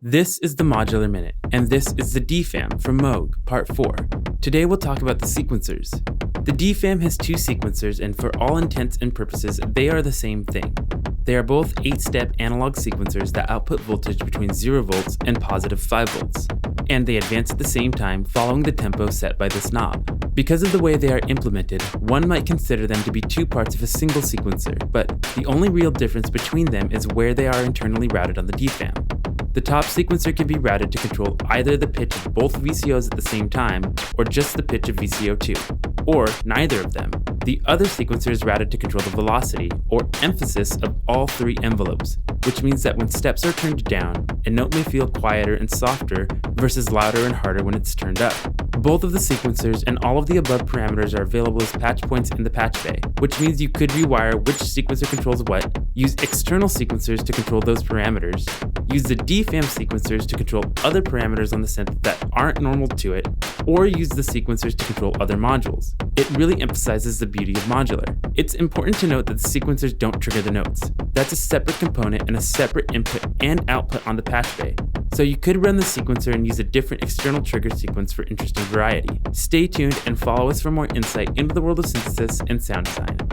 This is the Modular Minute, and this is the DFAM from Moog, Part 4. Today we'll talk about the sequencers. The DFAM has two sequencers, and for all intents and purposes, they are the same thing. They are both 8-step analog sequencers that output voltage between 0 volts and positive 5 volts, and they advance at the same time following the tempo set by this knob. Because of the way they are implemented, one might consider them to be two parts of a single sequencer, but the only real difference between them is where they are internally routed on the DFAM. The top sequencer can be routed to control either the pitch of both VCOs at the same time, or just the pitch of VCO2, or neither of them. The other sequencer is routed to control the velocity, or emphasis, of all three envelopes, which means that when steps are turned down, a note may feel quieter and softer versus louder and harder when it's turned up. Both of the sequencers and all of the above parameters are available as patch points in the patch bay, which means you could rewire which sequencer controls what, use external sequencers to control those parameters, use the DFAM sequencers to control other parameters on the synth that aren't normal to it, or use the sequencers to control other modules. It really emphasizes the beauty of modular. It's important to note that the sequencers don't trigger the notes. That's a separate component and a separate input and output on the patch bay. So you could run the sequencer and use a different external trigger sequence for interesting variety. Stay tuned and follow us for more insight into the world of synthesis and sound design.